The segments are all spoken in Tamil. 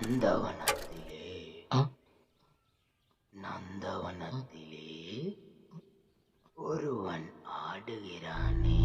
நந்தவனத்திலே நந்தவனத்திலே ஒருவன் ஆடுகிறானே.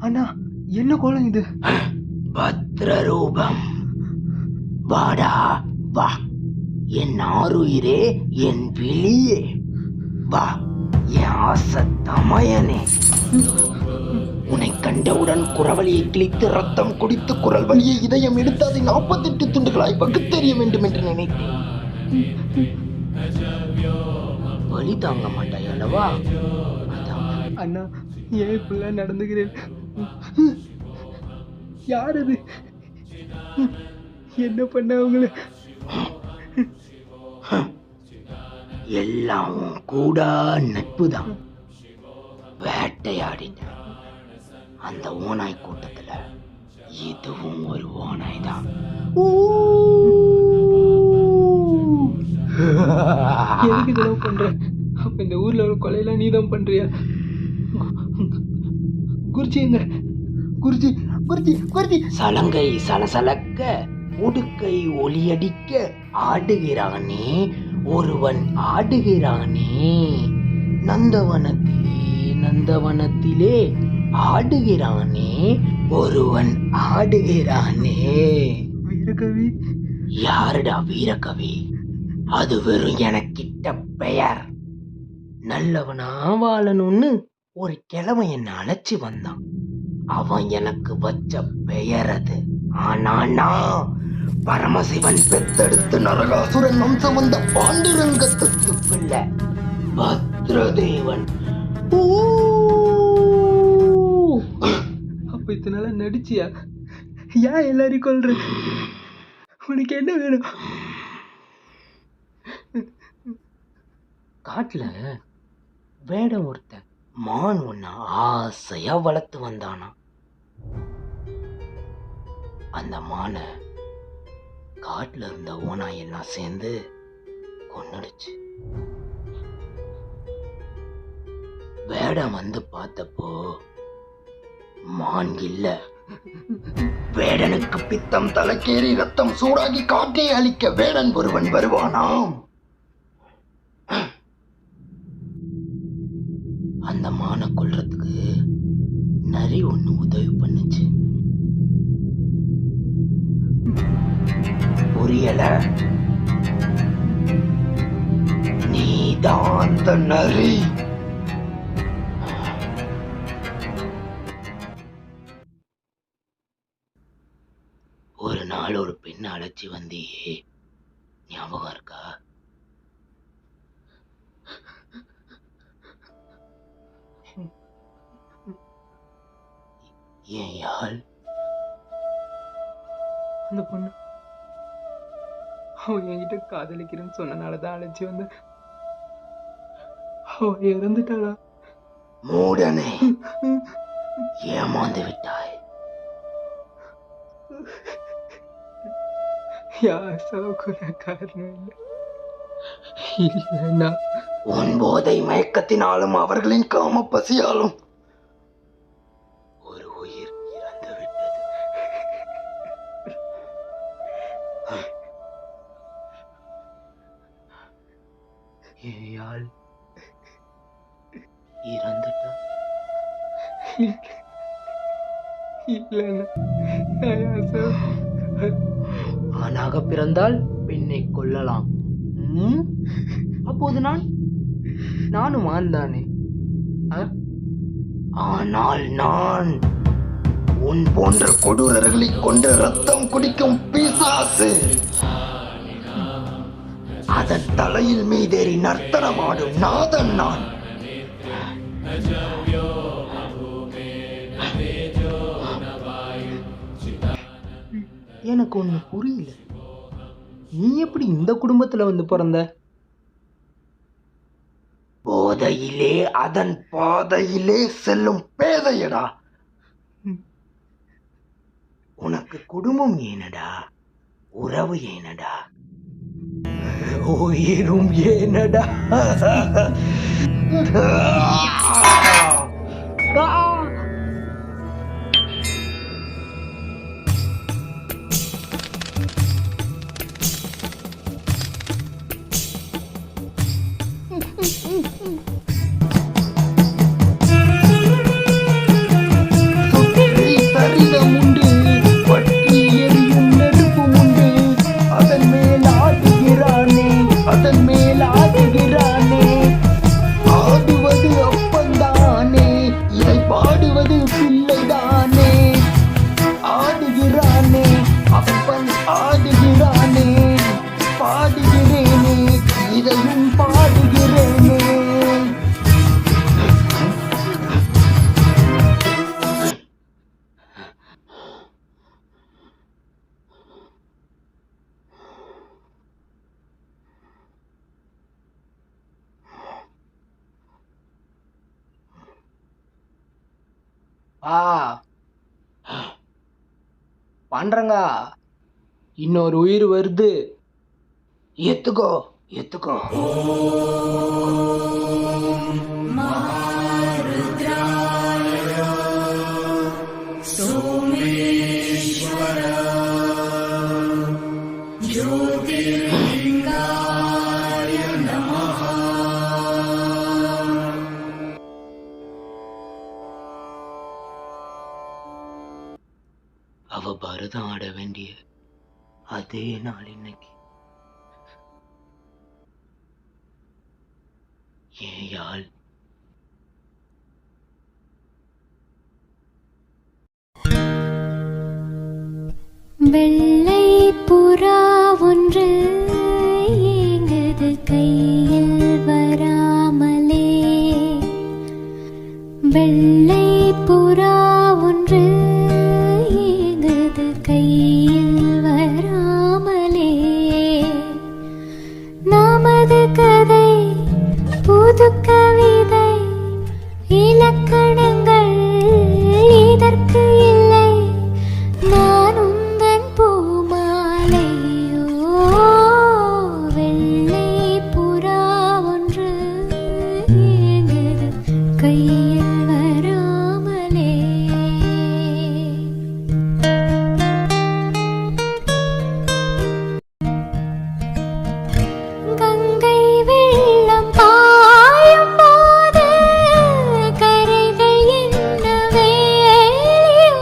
அண்ணா, என்ன கோலம் இது? பத்ரரூபம். வாடா வா, என் ஆருயிரே, என் விழியே, வா என் ஆசத்தமயனே. உன்னை கண்டவுடன் குரவழியை கிழித்து ரத்தம் குடித்து குரல் வழியை இதயம் எடுத்து அதை 48 துண்டுகளாய் வகுத்தெறிய வேண்டும் என்று நினைத்தேன். வலி தாங்க மாட்டாய் அல்லவா? அண்ணா, ஏன் இப்படிலாம் நடந்துக்கிறேன்? யார் அது? என்ன பண்ண அவங்கள? எல்லாம் உன் கூட நட்புதான். வேட்டையாடிட்ட அந்த ஓநாய் கூட்டத்துல இதுவும் ஒரு ஓநாய் தான். எதுக்கு இதெல்லாம் பண்ற? அப்ப இந்த ஊர்ல ஒரு கொலையெல்லாம் நீதான் பண்றியா? குருஜி எங்க? குருஜி குருஜி குருஜி! சலங்கை சலசலக்க, உடுக்கை ஒலியடிக்க ஆடுகிறானே ஒருவன் ஆடுகிறானே. நந்தவனத்திலே நந்தவனத்திலே ஆடுகிறானே ஒருவன் ஆடுகிறானே. வீரகவி? யாருடா வீரகவி? அது வெறும் எனக்கிட்ட பெயர். நல்லவனா வாழணும்னு ஒரு கிழவன் என்ன அழைச்சி வந்தான். அவன் எனக்கு வச்ச பெயர் அது. ஆனா நான் பரமசிவன் பெத்தெடுத்து நரகாசுரன் வம்சம் வந்த பாண்டுரங்கத்துக்கு பிள்ளை பத்ரதேவன். அப்ப இத்தனால நடிச்சியா? ஏன் எல்லாரையும் கொல்ற? உனக்கு என்ன வேணும்? காட்டுல வேடம் ஒருத்தன் மான் ஒன்ன ஆசையா வளர்த்து வந்தானா. அந்த மானை காட்டுல இருந்த ஓனாய் எல்லாம் சேர்ந்து கொன்னுடுச்சு. வேடம் வந்து பார்த்தப்போ மான் இல்ல. வேடனுக்கு பித்தம் தலைக்கேறி ரத்தம் சூடாகி காட்டை அழிக்க வேடன் ஒருவன் வருவானாம். அந்த மானை கொல்றதுக்கு நரி ஒண்ணு உதவி பண்ணுச்சு. புரியல? நீதான் அந்த நரி. ஒரு நாள் ஒரு பெண்ணை அழைச்சி வந்தியே, ஞாபகம் இருக்கா? ஏன் யாழ்? அந்த பொண்ணு அவன் என்கிட்ட காதலிக்கிறேன்னு சொன்னனாலதான் அழைச்சி வந்த. அவ இறந்துட்டாளா? மூடனே, ஏமாந்து விட்டாய். யாசாவுக்கு காரணம் இல்லைன்னா உன் போதை மயக்கத்தினாலும் அவர்களின் காம பசியாலும் ஒரு உயிர் இறந்து விட்டது. ஏயாள் இறந்துட்டா? ஆணாக பிறந்தால் பெண்ணை கொல்லலாம். அப்போது நானும் ஆண்தானே. ஆனால் நான் உன் போன்ற கொடூரர்களை கொண்டு ரத்தம் குடிக்கும் பிசாசு. அதன் தலையில் மீதேறி நர்த்தனமாடும் நாதன் நான். எனக்கு ஒண்ணு புரியல, நீ எப்படி இந்த குடும்பத்துல வந்து பிறந்த? போதையிலே அதன் பாதையிலே செல்லும் பேதையடா. உனக்கு குடும்பம் ஏனடா, உறவு ஏனடா, உயிரும் ஏனடா? பண்றங்க, இன்னொரு உயிர் வருது, எத்துக்கோ எத்துக்கோ. அவ பரதம் ஆட வேண்டிய அதே நாள் இன்னைக்கு. ஏன் யாழ் வெள்ளை புறா ஒன்று ஏங்குது கையில் வராமலே. வெள்ளை புறா ஒன்று ஏங்குது கையில் வராமலே. நமது கதை புது கவிதை, இலக்கணங்கள் இதற்கு இல்லை. நான் உந்தன் பூமாலையோ. வெள்ளை புறா ஒன்று ஏங்குது கையில் வராமலே. கங்கை வெள்ளம் பாயும் போது கரைகள் என்ன வேலியோ.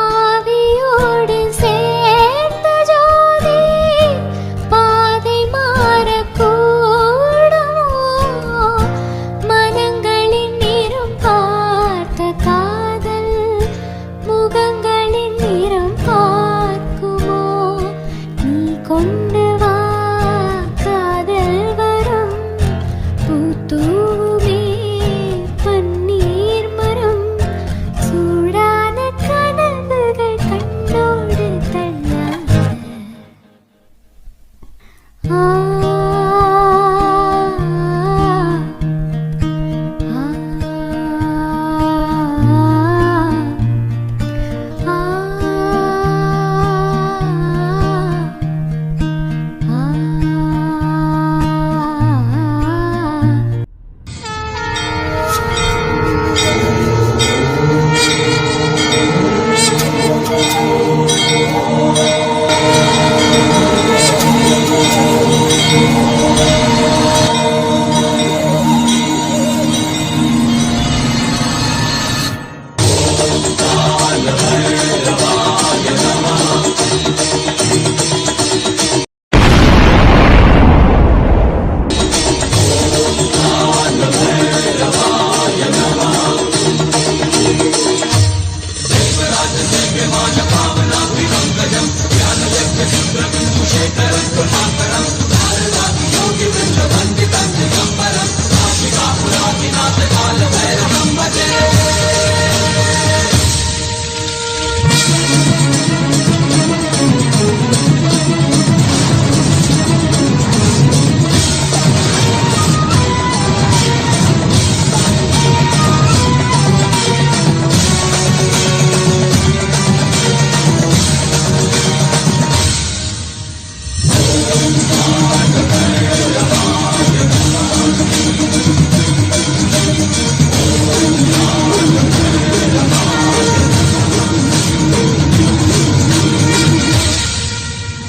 ஆவியோடு சேர்ந்த ஜோதி பாதை மாறக்கூடுமோ. மனங்களின் நிறம் பார்த்த காதல் முகங்களின் நிறம் பார்க்குமோ. நீ கொண்டு வா காதல் வரம், பூத்தூவுமே பன்னீர் மரம். சூடான கனவுகள் கண்ணோடு தள்ளாத. ஆ Bye.